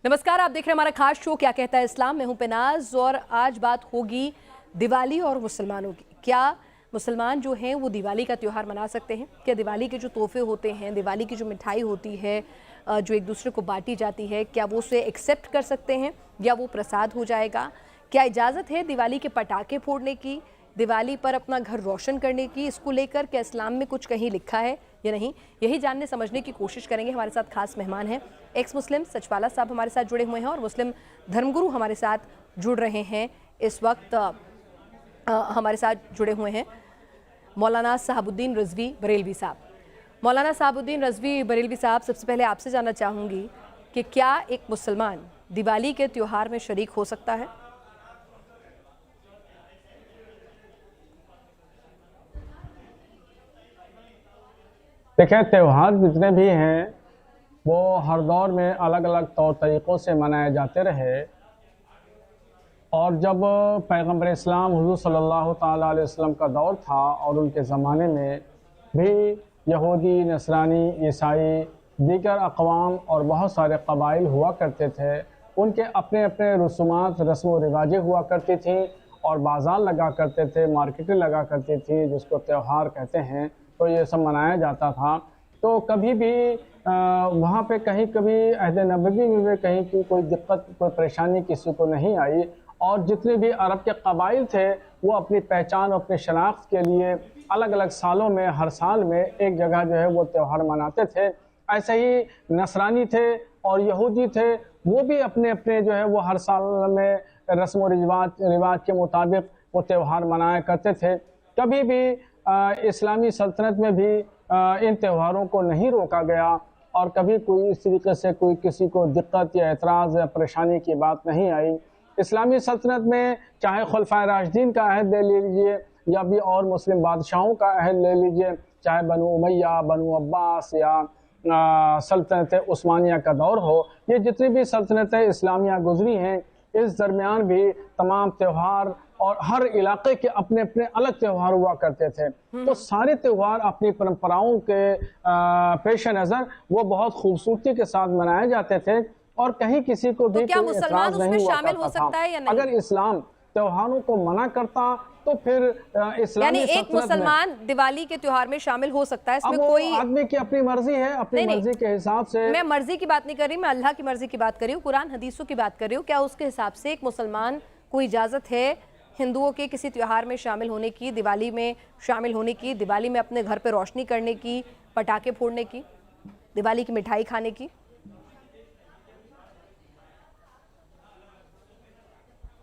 नमस्कार, आप देख रहे हैं हमारा खास शो क्या कहता है इस्लाम। मैं हूं पेनाज और आज बात होगी दिवाली और मुसलमानों की। क्या मुसलमान जो हैं वो दिवाली का त्यौहार मना सकते हैं? क्या दिवाली के जो तोहफे होते हैं, दिवाली की जो मिठाई होती है, जो एक दूसरे को बांटी जाती है, क्या वो उसे एक्सेप्ट कर सकते हैं या वो प्रसाद हो जाएगा? क्या इजाज़त है दिवाली के पटाखे फोड़ने की, दिवाली पर अपना घर रोशन करने की? इसको लेकर क्या इस्लाम में कुछ कहीं लिखा है या नहीं, यही जानने समझने की कोशिश करेंगे। हमारे साथ खास मेहमान हैं, एक्स मुस्लिम सचवाला साहब हमारे साथ जुड़े हुए हैं और मुस्लिम धर्मगुरु हमारे साथ जुड़ रहे हैं। इस वक्त हमारे साथ जुड़े हुए हैं मौलाना साहबुद्दीन रिजवी बरेलवी साहब। मौलाना साहबुद्दीन रिजवी बरेलवी साहब, सबसे पहले आपसे जानना चाहूँगी कि क्या एक मुसलमान दिवाली के त्यौहार में शरीक हो सकता है? देखिए, त्यौहार जितने भी हैं वो हर दौर में अलग अलग तौर तरीक़ों से मनाए जाते रहे और जब पैगंबर इस्लाम हुज़ूर सल्लल्लाहु ताला अलैहि वसल्लम का दौर था और उनके ज़माने में भी यहूदी, नसरानी, ईसाई, दीगर अक़वाम और बहुत सारे क़बाइल हुआ करते थे। उनके अपने अपने रसूमात, रस्म व रिवाजें हुआ करती थीं और बाज़ार लगा करते थे, मार्केटें लगा करती थी, जिसको त्यौहार कहते हैं। तो ये सब मनाया जाता था। तो कभी भी वहाँ पे कहीं कभी अहद नबवी में कहीं की कोई दिक्कत, कोई परेशानी किसी को नहीं आई और जितने भी अरब के क़बाइल थे वो अपनी पहचान और अपनी शनाख्त के लिए अलग अलग सालों में, हर साल में एक जगह जो है वो त्यौहार मनाते थे। ऐसे ही नसरानी थे और यहूदी थे, वो भी अपने अपने जो है वो हर साल में रस्म व रिवाज के मुताबिक वो त्यौहार मनाया करते थे। कभी भी इस्लामी सल्तनत में भी इन त्योहारों को नहीं रोका गया और कभी कोई इस तरीके से कोई किसी को दिक्कत या एतराज़ या परेशानी की बात नहीं आई। इस्लामी सल्तनत में चाहे खुलफाए राशिदीन का अहद ले लीजिए या भी और मुस्लिम बादशाहों का अहद ले लीजिए, चाहे बनु उमैया, बनु अब्बास या सल्तनत उस्मानिया का दौर हो, ये जितनी भी सल्तनतें इस्लामिया गुजरी हैं, इस दरमियान भी तमाम त्यौहार और हर इलाके के अपने अपने अलग त्यौहार हुआ करते थे। तो सारे त्यौहार अपनी परंपराओं के पेश नज़र वो बहुत खूबसूरती के साथ मनाए जाते थे और कहीं किसी को भी क्या कोई मुसलमान एतराज़ उसमें नहीं हुआ शामिल हो करता सकता है या था। नहीं? अगर इस्लाम त्योहारों को मना करता तो फिर यानी इस्लामी एक सल्तनत में मुसलमान दिवाली के त्योहार में शामिल हो सकता है, अब इसमें वो कोई आदमी की अपनी मर्जी है, अपनी नहीं, मर्जी के हिसाब से। मैं मर्जी की बात नहीं कर रही, मैं अल्लाह की मर्जी की बात कर रही हूँ, कुरान हदीसों की बात कर रही हूँ। क्या उसके हिसाब से एक मुसलमान को इजाज़त है हिंदुओं के किसी त्यौहार में शामिल होने की, दिवाली में शामिल होने की, दिवाली में अपने घर पे रोशनी करने की, पटाखे फोड़ने की, दिवाली की मिठाई खाने की?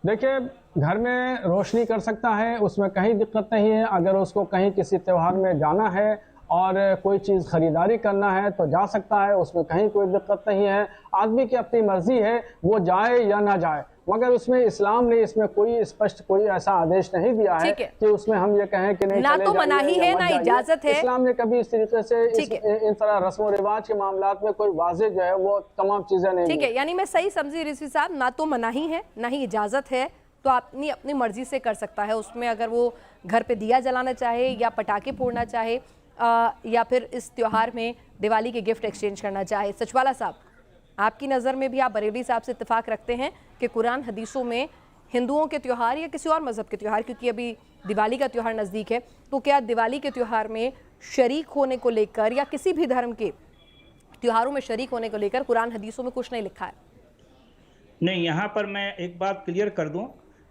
देखिए, घर में रोशनी कर सकता है, उसमें कहीं दिक्कत नहीं है। अगर उसको कहीं किसी त्यौहार में जाना है और कोई चीज़ ख़रीदारी करना है तो जा सकता है, उसमें कहीं कोई दिक्कत नहीं है। आदमी की अपनी मर्ज़ी है, वो जाए या ना जाए, मगर उसमें इस्लाम ने इसमें कोई स्पष्ट कोई ऐसा आदेश नहीं दिया है कि उसमें हम ये कहें कि नहीं ना चले तो जाइए मनाही या है मत ना जाइए। इजाजत है। इस्लाम ने कभी इस तरीके से इन तरह रस्म व रिवाज के मामलात में कोई वाज़ेह जो है वो तमाम चीज़ें नहीं। ठीक है, यानी मैं सही समझी रिजवी साहब, ना तो मनाही है ना ही इजाज़त है, तो अपनी अपनी मर्जी से कर सकता है। उसमें अगर वो घर पे दिया जलाना चाहे या पटाखे फोड़ना चाहे या फिर इस त्यौहार में दिवाली के गिफ्ट एक्सचेंज करना चाहे। सचवाला साहब, आपकी नज़र में भी आप बरेलवी साहब से इत्तेफाक रखते हैं कि कुरान हदीसों में हिंदुओं के त्यौहार या किसी और मज़हब के त्यौहार, क्योंकि अभी दिवाली का त्यौहार नज़दीक है, तो क्या दिवाली के त्यौहार में शरीक होने को लेकर या किसी भी धर्म के त्योहारों में शरीक होने को लेकर कुरान हदीसों में कुछ नहीं लिखा है? नहीं, यहाँ पर मैं एक बात क्लियर कर दूं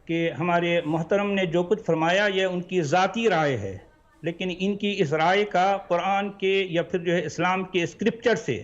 कि हमारे मोहतरम ने जो कुछ फरमाया यह उनकी ज़ाती राय है, लेकिन इनकी इस राय का कुरान के या फिर जो है इस्लाम के स्क्रिप्चर से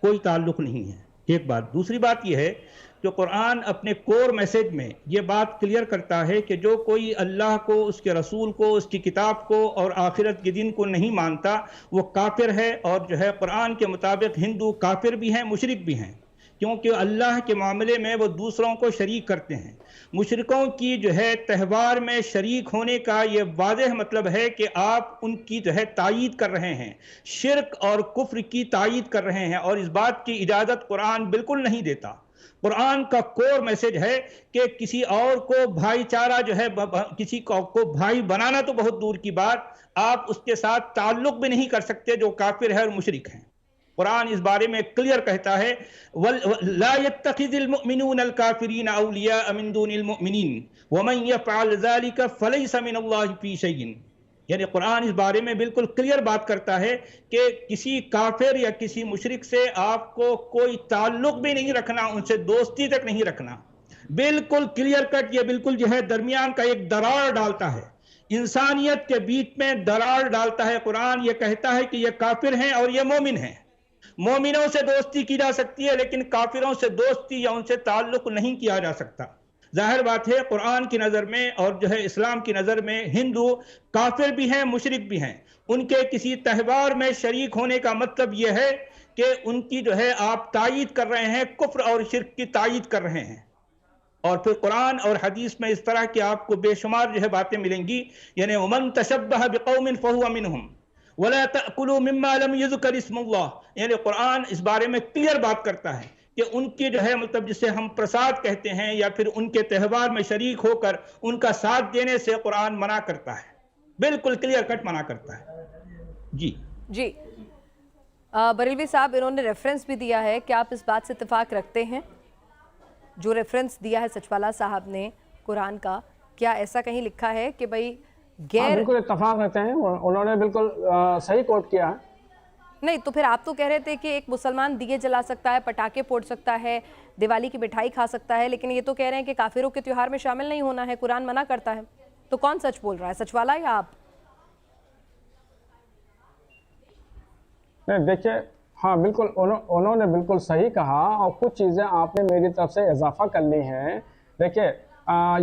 कोई ताल्लुक़ नहीं है। एक बात। दूसरी बात यह है जो कुरान अपने कोर मैसेज में ये बात क्लियर करता है कि जो कोई अल्लाह को, उसके रसूल को, उसकी किताब को और आखिरत के दिन को नहीं मानता वो काफिर है। और जो है कुरान के मुताबिक हिंदू काफिर भी हैं, मुशरिक भी हैं, क्योंकि अल्लाह के मामले में वो दूसरों को शरीक करते हैं। मुशरिकों की जो है त्यौहार में शरीक होने का ये वाज़ेह मतलब है कि आप उनकी जो है तायीद कर रहे हैं, शिर्क और कुफ्र की तायीद कर रहे हैं, और इस बात की इजाज़त कुरान बिल्कुल नहीं देता। कुरान का कोर मैसेज है कि किसी और को भाईचारा जो है किसी को भाई बनाना तो बहुत दूर की बात, आप उसके साथ ताल्लुक़ भी नहीं कर सकते जो काफिर है और मुशरिक हैं। कुरान इस बारे में क्लियर कहता है, ला यत्तखिज़िल मुमिनूनल काफिरीन औलिया मिन दूनिल मुमिनीन वमन यफ़अल ज़ालिका फलैसा मिनल्लाहि फ़ी शैइन। यानी कुरान इस बारे में बिल्कुल क्लियर बात करता है कि किसी काफिर या किसी मुशरिक से आपको कोई ताल्लुक भी नहीं रखना, उनसे दोस्ती तक नहीं रखना। बिल्कुल क्लियर कट, ये बिल्कुल जो है दरमियान का एक दरार डालता है, इंसानियत के बीच में दरार डालता है। कुरान ये कहता है कि ये काफिर हैं और ये मोमिन हैं। मोमिनों से दोस्ती की जा सकती है, लेकिन काफिरों से दोस्ती या उनसे ताल्लुक नहीं किया जा सकता। जाहिर बात है कुरान की नज़र में और जो है इस्लाम की नज़र में हिंदू काफिर भी हैं, मुशरिक भी हैं। उनके किसी त्यौहार में शरीक होने का मतलब यह है कि उनकी जो है आप तायीद कर रहे हैं, कुफ्र और शिर्क की तायीद कर रहे हैं। और फिर कुरान और हदीस में इस तरह की आपको बेशुमार जो है बातें मिलेंगी। यानी उमन तशब्बह बिकौमिन फहुवा मिनहुम वला तअकुलू मिम्मा लम युज़कर इस्मुल्लाह। यानी कुरान इस बारे में क्लियर बात करता है कि उनकी जो है मतलब जिसे हम प्रसाद कहते हैं या फिर उनके त्यौहार में शरीक होकर उनका साथ देने से कुरान मना करता है, बिल्कुल क्लियर कट मना करता है। जी जी बरेलवी साहब, इन्होंने रेफरेंस भी दिया है, क्या आप इस बात से इत्तेफाक रखते हैं? जो रेफरेंस दिया है सचवाला साहब ने कुरान का, क्या ऐसा कहीं लिखा है कि भाई गैर? बिल्कुल इत्तेफाक रहते हैं, उन्होंने बिल्कुल सही कोट किया है। नहीं तो फिर आप तो कह रहे थे कि एक मुसलमान दिए जला सकता है, पटाखे फोड़ सकता है, दिवाली की मिठाई खा सकता है, लेकिन ये तो कह रहे हैं कि काफिरों के त्योहार में शामिल नहीं होना है, कुरान मना करता है। तो कौन सच बोल रहा है, सचवाला या आप? नहीं देखिए, हाँ बिल्कुल उन्होंने बिल्कुल सही कहा, और कुछ चीज़ें आपने मेरी तरफ से इजाफा कर ली हैं। देखिए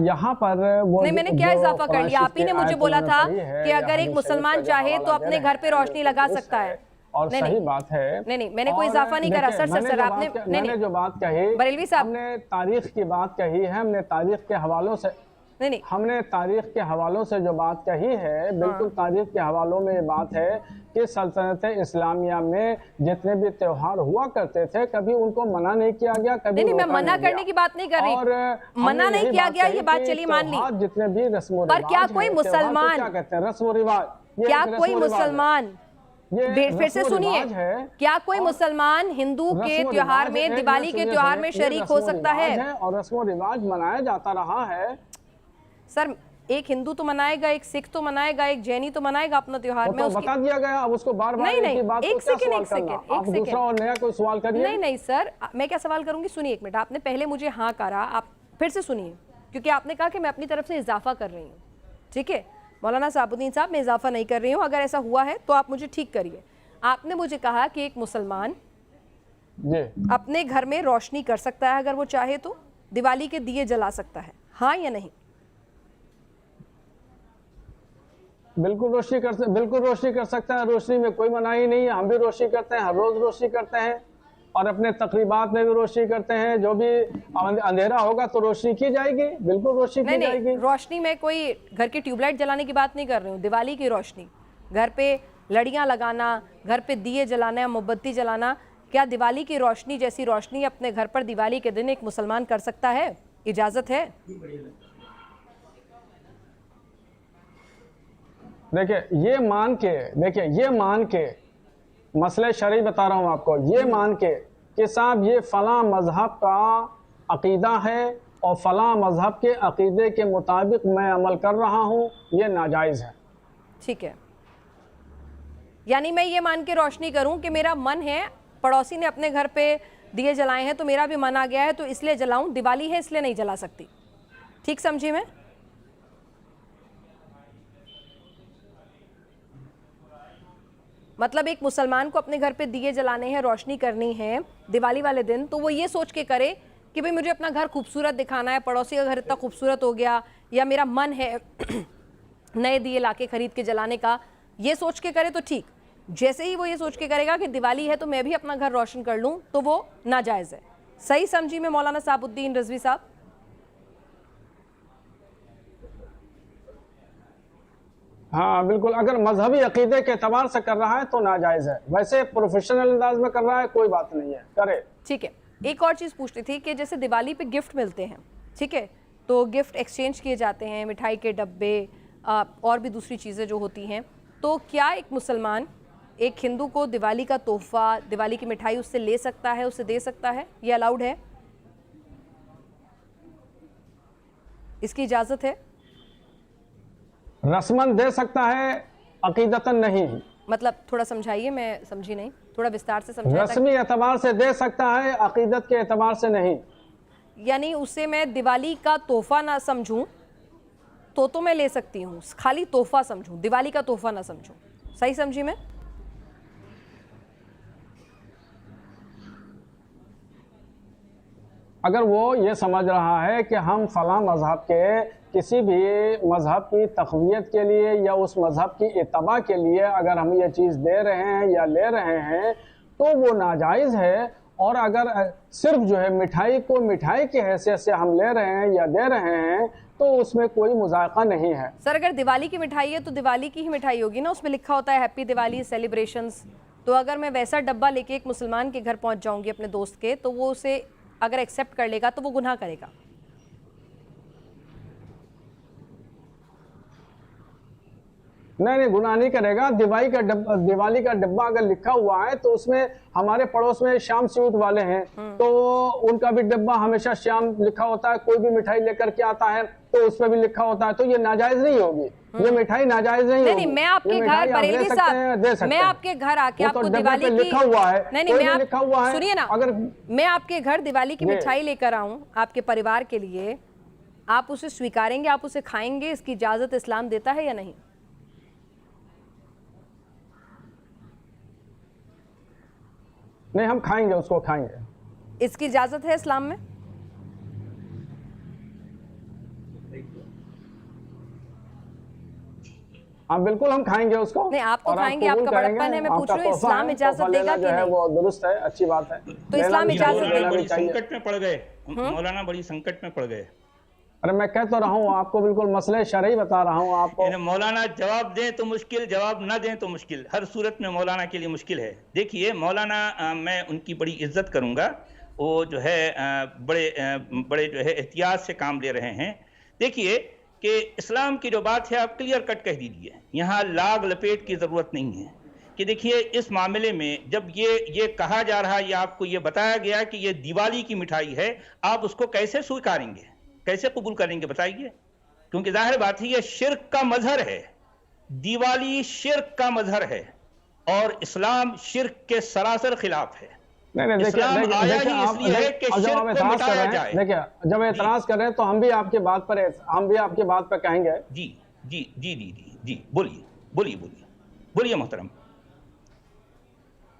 यहाँ पर वो नहीं, मैंने क्या इजाफा कर लिया? आप ही ने मुझे बोला था कि अगर एक मुसलमान चाहे तो अपने घर पे रोशनी लगा सकता है। और नहीं, सही नहीं, बात है। नहीं मैंने कोई इजाफा नहीं करा। सर आपने मैंने जो बात कही, बरेलवी साहब, हमने तारीख की बात कही है, हमने तारीख के हवालों से नहीं हमने तारीख के हवालों से जो बात कही है, बिल्कुल तारीख के हवालों में ये बात है कि सल्तनत इस्लामिया में जितने भी त्योहार हुआ करते थे, कभी उनको मना नहीं किया गया, कभी नहीं मैं मना करने की बात नहीं कर रही, और मना नहीं किया गया, ये बात चलिए मान ली। जितने भी रस्म पर क्या कोई मुसलमान, क्या कहते हैं, रस्म रिवाज, क्या कोई मुसलमान, फिर से सुनिए, क्या कोई मुसलमान हिंदू के त्योहार में, दिवाली के त्योहार में शरीक हो सकता है? और रस्म रिवाज मनाया जाता रहा है। सर एक हिंदू तो मनाएगा, एक सिख तो मनाएगा, एक जैनी तो मनाएगा अपना त्योहार में। बता दिया गया, अब उसको बार-बार नहीं, एक सेकंड दूसरा और नया कोई सवाल करिए। नहीं सर, मैं क्या सवाल करूंगी, सुनिए एक मिनट। आपने पहले मुझे हाँ करा, आप फिर से सुनिए, क्योंकि आपने कहा कि मैं अपनी तरफ से इजाफा कर रही हूँ। ठीक है मौलाना साबुद्दीन साहब, मैं इजाफा नहीं कर रही हूँ, अगर ऐसा हुआ है तो आप मुझे ठीक करिए। आपने मुझे कहा कि एक मुसलमान अपने घर में रोशनी कर सकता है, अगर वो चाहे तो दिवाली के दिए जला सकता है, हाँ या नहीं? बिल्कुल रोशनी कर सकता है, रोशनी में कोई मनाही नहीं है। हम भी रोशनी करते हैं, हर रोज रोशनी करते हैं, और अपने तकरीबात में भी रोशनी करते हैं। जो भी अंधेरा होगा तो रोशनी की जाएगी, बिल्कुल रोशनी की जाएगी। रोशनी में कोई घर की ट्यूबलाइट जलाने की बात नहीं कर रही हूँ, दिवाली की रोशनी, घर पे लड़ियाँ लगाना, घर पे दिए जलाना या मोमबत्ती जलाना, क्या दिवाली की रोशनी जैसी रोशनी अपने घर पर दिवाली के दिन एक मुसलमान कर सकता है? इजाज़त है? देखिए ये मान के मसले शरई बता रहा हूँ आपको, ये मान के कि साहब ये फलां मजहब का अकीदा है और फलां मजहब के अकीदे के मुताबिक मैं अमल कर रहा हूँ, ये नाजायज़ है। ठीक है, यानी मैं ये मान के रोशनी करूँ कि मेरा मन है, पड़ोसी ने अपने घर पे दिए जलाए हैं तो मेरा भी मन आ गया है तो इसलिए जलाऊं, दिवाली है इसलिए नहीं जला सकती। ठीक समझी मैं? मतलब एक मुसलमान को अपने घर पे दिए जलाने हैं, रोशनी करनी है दिवाली वाले दिन, तो वो ये सोच के करे कि भाई मुझे अपना घर खूबसूरत दिखाना है, पड़ोसी का घर इतना खूबसूरत हो गया, या मेरा मन है नए दिए लाके खरीद के जलाने का, ये सोच के करे तो ठीक। जैसे ही वो ये सोच के करेगा कि दिवाली है तो मैं भी अपना घर रोशन कर लूँ, तो वो नाजायज़ है। सही समझी मैं मौलाना साबुद्दीन रिजवी साहब? हाँ बिल्कुल, अगर मजहबी अकीदे के एतबार से कर रहा है तो नाजायज़ है, वैसे प्रोफेशनल अंदाज में कर रहा है कोई बात नहीं है, करे। ठीक है, एक और चीज़ पूछती थी कि जैसे दिवाली पे गिफ्ट मिलते हैं, ठीक है, तो गिफ्ट एक्सचेंज किए जाते हैं, मिठाई के डब्बे और भी दूसरी चीज़ें जो होती हैं, तो क्या एक मुसलमान एक हिंदू को दिवाली का तोहफा, दिवाली की मिठाई उससे ले सकता है, उसे दे सकता है? ये अलाउड है? इसकी इजाजत है? रस्मन दे सकता है, अकीदतन नहीं। मतलब थोड़ा समझाइए, मैं समझी नहीं, थोड़ा विस्तार से समझाइए। रस्मी एतबार से दे सकता है, अकीदत के एतबार से नहीं। यानी उसे मैं दिवाली का तोहफा ना समझूं तो मैं ले सकती हूँ, खाली तोहफा समझूं, दिवाली का तोहफा ना समझूं। सही समझी मैं? अगर वो ये समझ रहा है कि हम फलां मजहब के किसी भी मजहब की तक़वियत के लिए या उस मजहब की इत्तबा के लिए अगर हम ये चीज़ दे रहे हैं या ले रहे हैं तो वो नाजायज़ है। और अगर सिर्फ जो है मिठाई को मिठाई की हैसियत से हम ले रहे हैं या दे रहे हैं तो उसमें कोई मुज़ायक़ा नहीं है। सर अगर दिवाली की मिठाई है तो दिवाली की ही मिठाई होगी ना, उसमें लिखा होता है हैप्पी दिवाली सेलिब्रेशंस। तो अगर मैं वैसा डब्बा लेके एक मुसलमान के घर पहुंच जाऊंगी अपने दोस्त के, तो वो उसे अगर एक्सेप्ट कर लेगा तो वो गुनाह करेगा? नहीं, गुनाह नहीं करेगा। दिवाली का डब्बा अगर लिखा हुआ है तो उसमें हमारे पड़ोस में श्याम स्वीट वाले हैं तो उनका भी डब्बा हमेशा श्याम लिखा होता है। कोई भी मिठाई लेकर के आता है तो उस पर भी लिखा होता है, तो ये नाजायज नहीं होगी, ये मिठाई नाजायज नहीं होगी। नहीं, मैं आपके घर बरेलवी साहब, मैं आपके घर आके आपको दिवाली की लिखा हुआ है, नहीं मैं लिखा हुआ है, सुनिए ना, अगर मैं आपके घर दिवाली की मिठाई लेकर आऊं आपके परिवार के लिए, आप उसे स्वीकारेंगे, आप उसे खाएंगे? इसकी इजाजत इस्लाम देता है या नहीं? नहीं, हम खाएंगे, उसको खाएंगे। इसकी इजाजत है इस्लाम में? हाँ बिल्कुल, हम खाएंगे उसको। नहीं, आप तो खाएंगे, आपका बड़प्पन है। मैं पूछ रही हूँ इस्लाम इजाजत देगा कि नहीं? वो दुरुस्त है, अच्छी बात है। तो इस्लाम इजाजत देगा? बड़ी संकट में पड़ गए मौलाना, बड़ी संकट में पड़ गए। अरे मैं कह तो रहा हूँ आपको, बिल्कुल मसले शरई बता रहा हूँ आपको। मौलाना जवाब दें तो मुश्किल, जवाब ना दें तो मुश्किल, हर सूरत में मौलाना के लिए मुश्किल है। देखिए मौलाना, मैं उनकी बड़ी इज्जत करूंगा, वो जो है बड़े जो है एहतियात से काम ले रहे हैं। देखिए कि इस्लाम की जो बात है आप क्लियर कट कह दीजिए, यहाँ लाग लपेट की ज़रूरत नहीं है। कि देखिए इस मामले में जब ये कहा जा रहा है या आपको ये बताया गया कि ये दिवाली की मिठाई है, आप उसको कैसे स्वीकारेंगे, कैसे कबूल करेंगे बताइए? क्योंकि जाहिर बात है ये शिर्क का मजहर है, दिवाली शिर्क का मजहर है और इस्लाम शिर्क के सरासर खिलाफ है। नहीं, इस्लाम आया ही इसलिए है कि शिर्क को मिटाया जाए। देखिए जब एतराज कर रहे हैं तो हम भी आपकी बात पर कहेंगे। जी जी जी जी जी जी, बोलिए मोहतरम,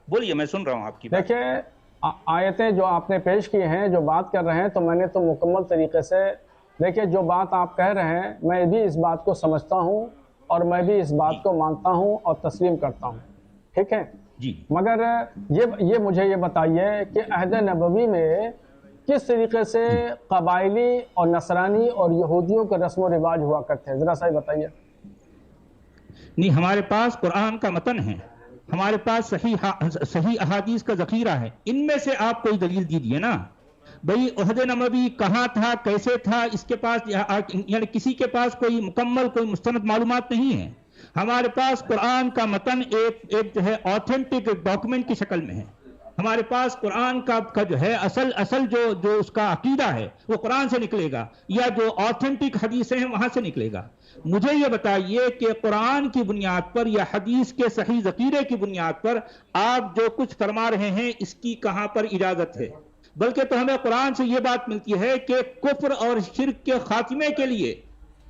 बोलिए, मैं सुन रहा हूँ आपकी बात। देखिए आयतें जो आपने पेश की हैं, जो बात कर रहे हैं, तो मैंने तो मुकम्मल तरीके से, देखिए जो बात आप कह रहे हैं मैं भी इस बात को समझता हूँ और मैं भी इस बात को मानता हूँ और तस्लीम करता हूँ, ठीक है जी। मगर ये मुझे ये बताइए कि अहद नबवी में किस तरीके से कबायली और नसरानी और यहूदियों के रस्म व रिवाज हुआ करते हैं, ज़रा सा बताइए। नहीं, हमारे पास कुरान का मतन है, हमारे पास सही अहादीस का ज़ख़ीरा है, इनमें से आप कोई दलील दीजिए ना भाई। उहद नबवी कहाँ था, कैसे था, इसके पास यानी किसी के पास कोई मुकम्मल कोई मुस्तनद मालूमात नहीं है। हमारे पास कुरान का मतन एक जो है ऑथेंटिक डॉक्यूमेंट की शक्ल में है। हमारे पास कुरान का जो है असल जो उसका अकीदा है वो कुरान से निकलेगा या जो ऑथेंटिक हदीसें हैं वहां से निकलेगा। मुझे ये बताइए कि कुरान की बुनियाद पर या हदीस के सही ज़कीरे की बुनियाद पर आप जो कुछ फरमा रहे हैं इसकी कहां पर इजाजत है? बल्कि तो हमें कुरान से ये बात मिलती है कि कुफ्र और शिर्क के खात्मे के लिए,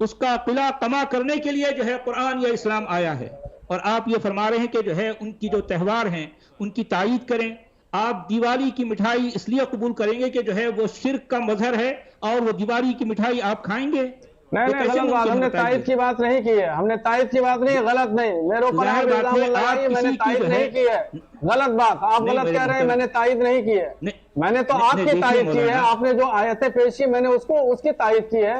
उसका किला कमा करने के लिए जो है कुरान या इस्लाम आया है। और आप ये फरमा रहे हैं कि जो है उनकी जो त्यौहार हैं उनकी तायीद करें। आप दिवाली की मिठाई इसलिए कबूल करेंगे कि जो है वो शिर्क का मजहर है और वो दिवाली की मिठाई आप खाएंगे? नहीं, गलत बात, हमने तायीद की बात नहीं की है, हमने तायीद की बात नहीं, गलत नहीं, मेरे ऊपर मैंने तायीद नहीं की है, गलत बात, आप गलत कह रहे हैं, मैंने तायीद नहीं की है, मैंने तो आपकी तायीद की है। आपने जो आयतें पेश की मैंने उसकी तायीद की है।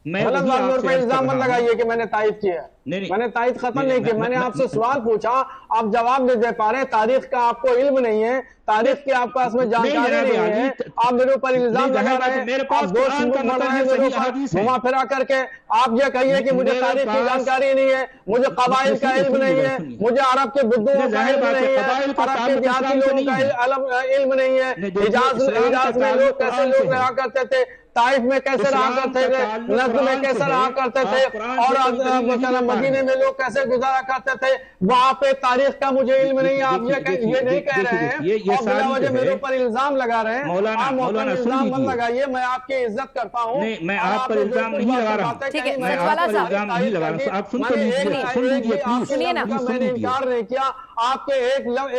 मैं गलत वही बात मेरे आपसे पे अर्ज कर इल्जाम मत रहा हूँ। लगाइए कि मैंने तायद किया है। नहीं, मैंने तायद खत्म नहीं की। मैंने मैं- आपसे सवाल पूछा, आप जवाब नहीं दे पा रहे। तारीख का आपको इल्म नहीं है, तारीख की आपके पास में जानकारी जनाब नहीं आदी, है। आप मेरे ऊपर इल्जाम नहीं, लगा जाहिर बात रहे है, हैं। मेरे आप पास दोष कुरान का मर मतलब रहे हैं है, मेरे सही ऊपर हदीस है। घुमा फिरा करके। आप ये कहिए कि मुझे मेरे तारीख की पास- जानकारी नहीं है, मुझे कबाइल का इल्म नहीं है, मुझे अरब के बुद्धुओं का जाहिर इल्म बात है, नहीं है, कबाइल का अरब के ताल्लुक देहाती इस्लाम से लोगों नहीं है। का इल्म नहीं है। नहीं, देखिए, इस्लाम का हिजाज में ताल्लुक लोग कैसे कुरान से लोग रहा है। करते थे, ताइफ में कैसे रहा इस्लाम करते का थे, ताल्लुक नजद में कुरान कैसे से रहा है। करते आप थे, कुरान और से कोई दलील नहीं दे पा मदीने रहे। में लोग कैसे गुजारा करते थे, वहां पे तारीख का मुझे इल्म नहीं है। आप ये नहीं कह रहे हैं ये और बिला सारी वजह जो मेरे है, ऊपर इल्जाम लगा रहे हैं। मौलाना आप मोहतरम सुन इल्जाम मत लीजिए। लगाइए, मैं आपकी इज्जत करता हूँ। नहीं, मैं और आप पर आपने जो इल्जाम कुछ नहीं लगा बातें रहा हूँ। कही, ठीक है, मैंने सचवाला आपकी साहब। इल्जाम नहीं लगा रहा हूँ। आप सुन तो मैंने लीजिए, एक- सुन लीजिए एक- प्लीज। आपके सुनिए ना। लफ्ज़ का सुन मैंने लीजिए। इनकार नहीं किया, आपके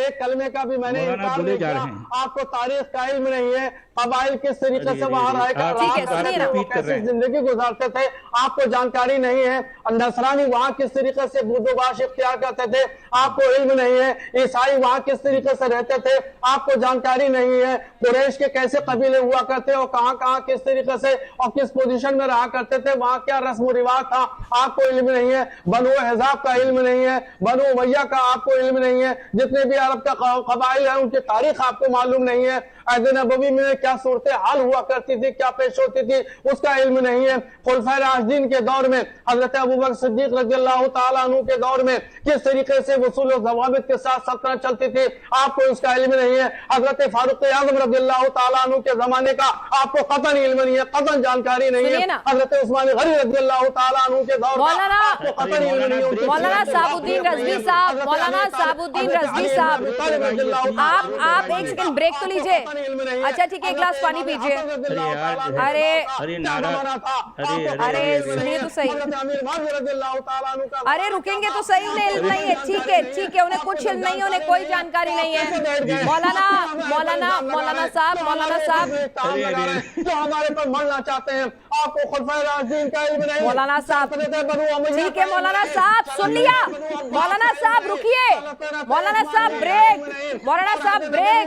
एक कलमे का भी मैंने मौलाना इनकार बोले नहीं जा किया। रहे हैं। आपको तारीख का इल्म नहीं है, कबाइल किस तरीके अरे, से अरे, वहां अरे, आप ठीक है, रहा सुनिए करते ना। थे, वो रिपीट कर कैसे रहे हैं। जिंदगी गुजारते थे, आपको जानकारी नहीं है। नसरानी वहां किस तरीके से बुर्दोबाश इख्तियार करते थे, आपको इल्म नहीं है। ईसाई वहां किस तरीके से रहते थे, आपको जानकारी नहीं है। कुरैश के कैसे कबीले हुआ करते और कहां कहां किस तरीके से और किस पोजीशन में रहा करते थे, वहां क्या रस्म रिवाज था, आपको इल्म नहीं है। बनु हिजाब का इल्म नहीं है, बनु उमैया का आपको इल्म नहीं है। जितने भी अरब का कबाइल है उनकी तारीख आपको मालूम नहीं है। अहद नबवी में क्या सूरत हाल हुआ करती थी, क्या पेश होती थी, उसका इल्म नहीं है। खुलफाए राशिदीन के दौर में हजरत अबू बकर सिद्दीक रज़ियल्लाहु ताला अन्हु के दौर में किस तरीके से वसूल और ज़वाबित के साथ सल्तनत चलती थी, आपको इसका इल्म नहीं है। हजरत फारूक आज़म रज़ियल्लाहु ताला अन्हु के जमाने का आपको कतन इल्म नहीं है, कतन जानकारी नहीं सुनिए है। ना। हजरत उस्मान गनी रज़ियल्लाहु ताला अन्हु के दौर का मौलाना- आपको कतन इल्म नहीं है। उनकी मौलाना सीरत साबुद्दीन बाकी रज़वी है। साहब, हजरत मौलाना अली तालिब- साबुद्दीन हजरत रज़वी अली साहब, इब्न अबी तालिब रज़ियल्लाहु ताला आप अन्हु एक का सेकंड ब्रेक तो आपको लीजिए। कतन इल्म नहीं है। अच्छा ठीक है, एक गिलास पानी पीजिए। अरे नारा, अरे सुनिए तो सही। अरे रुकेंगे तो सही, उन्हें इल्म नहीं है। ठीक है ठीक है, उन्हें कुछ इल्म नहीं है, उन्हें कोई जानकारी नहीं है। मौलाना मौलाना मौलाना साहब, मौलाना साहब, जो हमारे पर मरना चाहते हैं, आपको खुलफाए राशिदीन का इल्म नहीं है। मौलाना साहब, ठीक है मौलाना साहब, सुन लिया। मौलाना साहब रुकिए, मौलाना साहब ब्रेक, मौलाना साहब ब्रेक,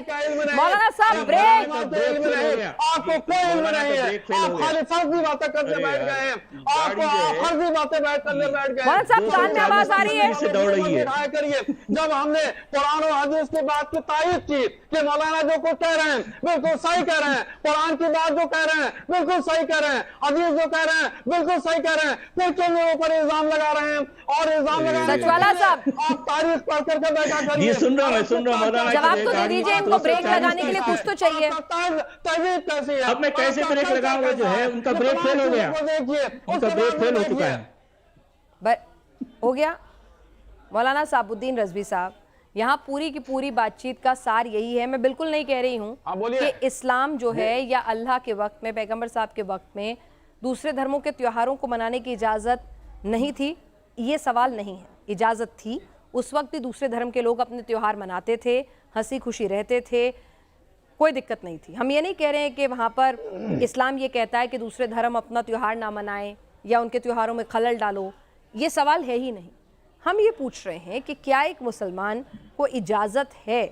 मौलाना साहब ब्रेक। आपको कोई इल्म नहीं है, आप खाली फर्जी बातें करने बैठ गए हैं। आपको फर्जी बातें करने बैठ गए हैं। मौलाना साहब कान में आवाज आ रही है। से दौड़ रही है। करिए, जब हमने कुरान और हदीस की बात की तायद की कि मौलाना जो कुछ कह रहे हैं बिल्कुल सही कह रहे हैं, कुरान की बात जो कह रहे हैं बिल्कुल सही कह रहे हैं, हदीस जो कह रहे हैं बिल्कुल सही कह रहे हैं, फिर क्यों मेरे ऊपर इल्जाम लगा रहे हैं? और इल्जाम लगा रहे हैं। सचवाला साहब, आप तारीख पढ़ करके बैठा करिए। जी, सुन रहा हूं, मैं सुन रहा हूं, मौलाना। जवाब तो दे दीजिए, इनको ब्रेक लगाने के लिए कुछ तो चाहिए। तहजीब कैसी है? अब मैं कैसे ब्रेक लगाऊंगा? जो है उनका ब्रेक फेल हो गया, उनका ब्रेक फेल हो चुका है। हो गया। मौलाना साबुद्दीन रज़वी साहब, यहाँ पूरी की पूरी बातचीत का सार यही है। मैं बिल्कुल नहीं कह रही हूँ कि इस्लाम जो है या अल्लाह के वक्त में, पैगंबर साहब के वक्त में दूसरे धर्मों के त्योहारों को मनाने की इजाज़त नहीं थी। ये सवाल नहीं है, इजाज़त थी। उस वक्त भी दूसरे धर्म के लोग अपने त्योहार मनाते थे, हंसी खुशी रहते थे, कोई दिक्कत नहीं थी। हम ये नहीं कह रहे हैं कि वहाँ पर इस्लाम ये कहता है कि दूसरे धर्म अपना त्यौहार ना मनाएं या उनके त्योहारों में खलल डालो, ये सवाल है ही नहीं। हम ये पूछ रहे हैं कि क्या एक मुसलमान को इजाज़त है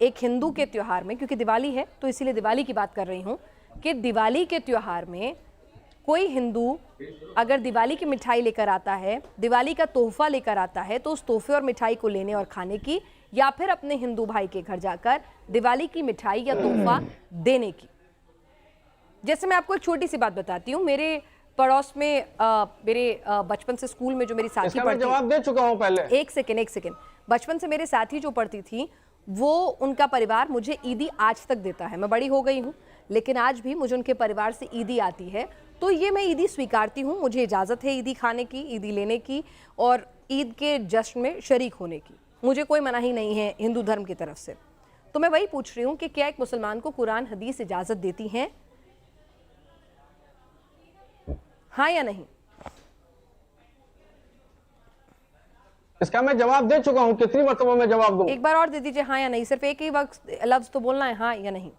एक हिंदू के त्यौहार में, क्योंकि दिवाली है तो इसीलिए दिवाली की बात कर रही हूँ, कि दिवाली के त्यौहार में कोई हिंदू अगर दिवाली की मिठाई लेकर आता है, दिवाली का तोहफा लेकर आता है, तो उस तोहफे और मिठाई को लेने और खाने की, या फिर अपने हिंदू भाई के घर जाकर दिवाली की मिठाई या तोहफा देने की। जैसे मैं आपको एक छोटी सी बात बताती हूँ। मेरे पड़ोस में मेरे बचपन से स्कूल में जो मेरी साथी पढ़ती, जवाब दे चुका हूं पहले। एक सेकेंड, बचपन से मेरे साथी जो पढ़ती थी, वो उनका परिवार मुझे ईदी आज तक देता है। मैं बड़ी हो गई हूँ, लेकिन आज भी मुझे उनके परिवार से ईदी आती है, तो ये मैं ईदी स्वीकारती हूँ। मुझे इजाज़त है ईदी खाने की, ईदी लेने की और ईद के जश्न में शरीक होने की। मुझे कोई मनाही नहीं है हिंदू धर्म की तरफ से। तो मैं वही पूछ रही हूँ कि क्या एक मुसलमान को कुरान हदीस इजाज़त देती हैं, हाँ या नहीं? इसका मैं जवाब दे चुका हूं, कितनी मरतबा मैं जवाब दूं? एक बार और दे दीजिए, हाँ या नहीं। सिर्फ एक ही वक्त लफ्ज तो बोलना है, हाँ या नहीं।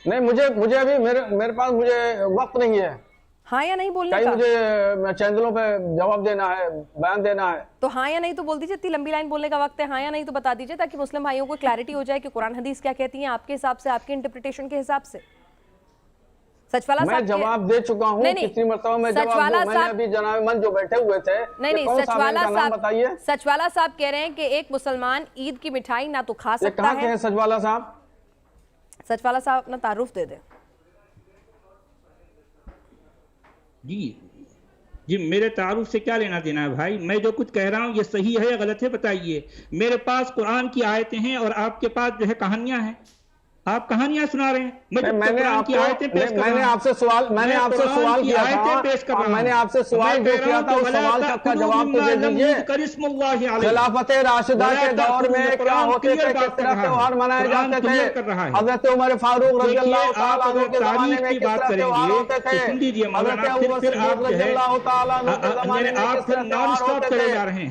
नहीं, मुझे अभी मेरे पास मुझे वक्त नहीं है। हाँ या नहीं बोलने कहीं का? मुझे चैनलों पे जवाब देना है, बयान देना है। तो हाँ या नहीं तो बोल दीजिए। इतनी लंबी लाइन बोलने का वक्त है, हाँ या नहीं तो बता दीजिए, ताकि मुस्लिम भाइयों को क्लैरिटी हो जाए कि कुरान हदीस क्या कहती हैं आपके हिसाब से, आपके इंटरप्रिटेशन के हिसाब से। सचवाला मैं साहब जवाब दे चुका हूँ, नहीं, नहीं, कितनी मरतबा मैं जवाब सचवाला दूं? मैंने साहब- अभी जनाब मन जो बैठे हुए थे, नहीं, कौन सा सचवाला का नाम साहब बताइए। सचवाला साहब कह रहे हैं कि एक मुसलमान ईद की मिठाई ना तो खा ये सकता कहाँ के है। हैं सचवाला साहब? सचवाला साहब अपना तारुफ दे दें। जी मेरे तारुफ से क्या लेना देना है भाई? मैं जो कुछ कह रहा हूँ ये सही है या गलत है बताइए। मेरे पास कुरान की आयतें हैं और आपके पास जो है कहानियां हैं। आप कहानियां सुना रहे हैं। मैं मैंने कुरान की आयतें पेश कर रहा हूं। मैंने आपसे सवाल किया था। मैंने आपसे सवाल जो किया था उस सवाल का जवाब तो दे दीजिए। खिलाफत राशिदा के दौर में क्या होते थे, किस तरह त्योहार मनाए जाते थे? हजरत उमर फारूक रज़ियल्लाहु ताला अन्हु के जमाने में किस तरह त्योहार होते थे? हजरत अबू बकर रज़ियल्लाहु ताला अन्हु के जमाने में किस तरह त्योहार होते थे?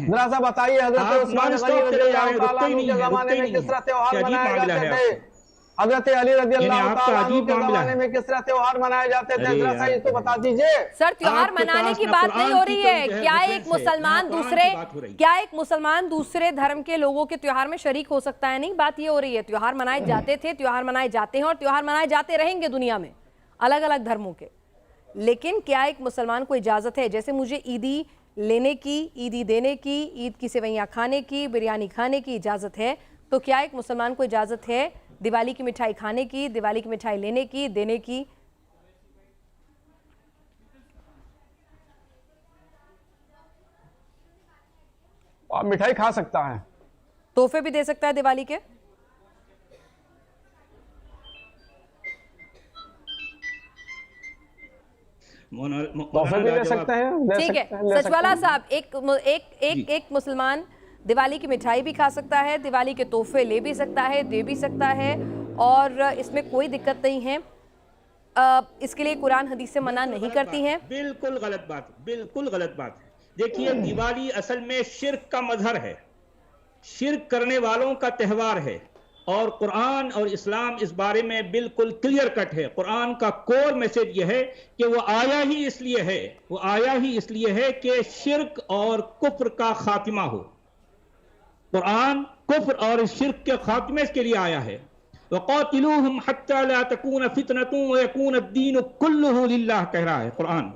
जरा सा बताइए, हजरत उस्मान गनी रज़ियल्लाहु ताला अन्हु के जमाने में किस तरह त्योहार मनाए जाते थे? हजरत अली रज़ियल्लाहु ताला अन्हु के जमाने में किस तरह त्योहार मनाए जाते थे? जरा सा इसको बता दीजिए। सर, त्योहार मनाने की बात नहीं हो रही है। क्या एक मुसलमान दूसरे धर्म के लोगों के त्योहार में शरीक हो सकता है? नहीं, बात ये हो रही है त्योहार मनाए जाते थे, त्योहार मनाए जाते हैं और त्योहार मनाए जाते रहेंगे दुनिया में अलग अलग धर्मों के। लेकिन क्या एक मुसलमान को इजाजत है, जैसे मुझे ईदी लेने की, ईदी देने की, ईद की सेवैयां खाने की, बिरयानी खाने की इजाजत है, तो क्या एक मुसलमान को इजाजत है दिवाली की मिठाई खाने की, दिवाली की मिठाई लेने की, देने की? आप मिठाई खा सकता है, तोहफे भी दे सकता है दिवाली के। तोहफे भी ले सकते हैं। ठीक है सचवाला साहब, एक मुसलमान दिवाली की मिठाई भी खा सकता है, दिवाली के तोहफे ले भी सकता है, दे भी सकता है, और इसमें कोई दिक्कत नहीं है। इसके लिए कुरान हदीस से मना नहीं करती हैं। बिल्कुल गलत बात, बिल्कुल गलत बात है। देखिए, दिवाली असल में शिर्क का मजहर है, शिर्क करने वालों का त्यौहार है, और कुरान और इस्लाम इस बारे में बिल्कुल क्लियर कट है। कुरान का कोर मैसेज यह है कि वो आया ही इसलिए है कि शिर्क और कुफ्र का खात्मा हो। कुरान कुफ्र और शिर्क के खात्मे के लिए आया है। वक़ातिलूहुम हत्ता ला तकून फितनतुन व यकून अद-दीन कुल्लुहु लिल्लाह कह रहा है कुरान,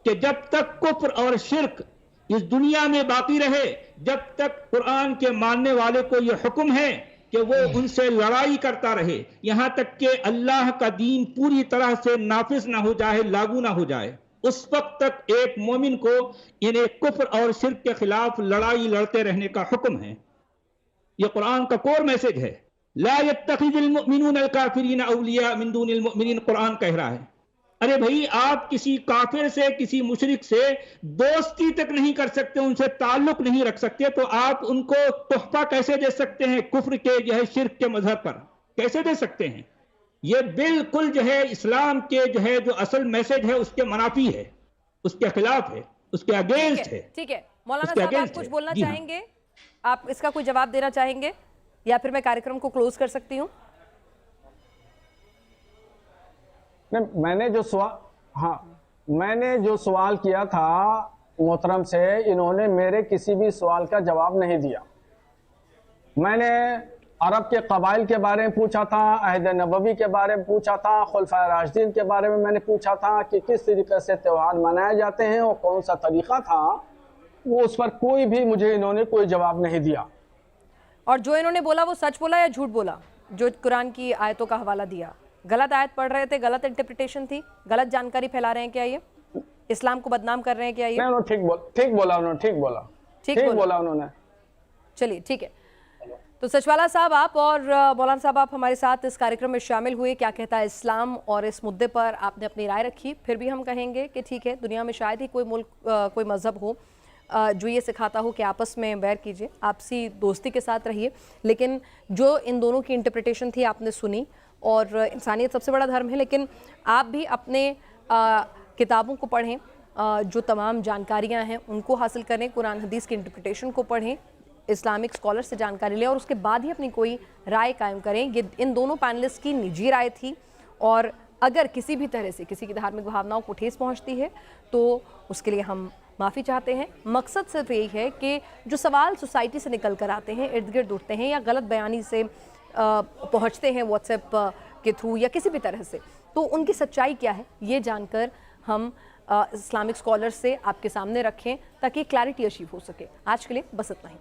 कि जब तक कुफ्र और शिर्क इस दुनिया में बाकी रहे, जब तक कुरान के मानने वाले को यह हुक्म है कि वो उनसे लड़ाई करता रहे, यहां तक कि अल्लाह का दीन पूरी तरह से नाफिज ना हो जाए, लागू ना हो जाए, उस वक्त तक एक मोमिन को इन्हें कुफ्र और शिर्क के खिलाफ लड़ाई लड़ते रहने का हुक्म है। यह कुरान का कोर मैसेज है। ला यत्तखिजुल मुमिनून अल काफिरीन औलिया मिन दूनिल मुमिनीन, कुरान कह रहा है। अरे भाई, आप किसी काफिर से, किसी मुशरिक से दोस्ती तक नहीं कर सकते, उनसे ताल्लुक नहीं रख सकते, तो आप उनको तोहफा कैसे दे सकते हैं? कुफ्र के जो है, शिर्क के मजहब पर कैसे दे सकते हैं? ये बिल्कुल जो है इस्लाम के जो है जो असल मैसेज है उसके मनाफी है, उसके खिलाफ है, उसके अगेंस्ट है। ठीक है मौलाना साहब, आप कुछ बोलना चाहेंगे? आप इसका कोई जवाब देना चाहेंगे, या फिर मैं कार्यक्रम को क्लोज कर सकती हूँ? मैंने जो सवाल किया था मोहतरम से, इन्होंने मेरे किसी भी सवाल का जवाब नहीं दिया। मैंने अरब के कबाइल के बारे में पूछा था, अहद नबवी के बारे में पूछा था, खुलफाए राशिदीन के बारे में मैंने पूछा था कि किस तरीके से त्यौहार मनाए जाते हैं और कौन सा तरीका था, वो उस पर कोई भी मुझे इन्होंने कोई जवाब नहीं दिया। और जो इन्होंने बोला वो सच बोला या झूठ बोला? जो कुरान की आयतों का हवाला दिया, गलत आयत पढ़ रहे थे, गलत इंटरप्रिटेशन थी, गलत जानकारी फैला रहे हैं क्या? ये इस्लाम को बदनाम कर रहे हैं क्या? ये ठीक बोला उन्होंने। चलिए ठीक है। तो सचवाला साहब आप और मौलाना साहब आप हमारे साथ इस कार्यक्रम में शामिल हुए। क्या कहता है इस्लाम, और इस मुद्दे पर आपने अपनी राय रखी। फिर भी हम कहेंगे कि ठीक है, दुनिया में शायद ही कोई मुल्क, कोई मज़हब हो जो ये सिखाता हो कि आपस में बैर कीजिए, आपसी दोस्ती के साथ रहिए। लेकिन जो इन दोनों की इंटरप्रिटेशन थी आपने सुनी, और इंसानियत सबसे बड़ा धर्म है, लेकिन आप भी अपने किताबों को पढ़ें, जो तमाम जानकारियाँ हैं उनको हासिल करें, कुरान हदीस की इंटरप्रिटेशन को पढ़ें, इस्लामिक स्कॉलर से जानकारी लें, और उसके बाद ही अपनी कोई राय कायम करें। ये इन दोनों पैनलिस्ट की निजी राय थी, और अगर किसी भी तरह से किसी की धार्मिक भावनाओं को ठेस पहुंचती है तो उसके लिए हम माफ़ी चाहते हैं। मकसद सिर्फ यही है कि जो सवाल सोसाइटी से निकल कर आते हैं, इर्द गिर्द उठते हैं, या गलत बयानी से पहुंचते हैं व्हाट्सएप के थ्रू या किसी भी तरह से, तो उनकी सच्चाई क्या है ये जानकर हम इस्लामिक स्कॉलर से आपके सामने रखें ताकि क्लैरिटी अचीव हो सके। आज के लिए बस इतना ही।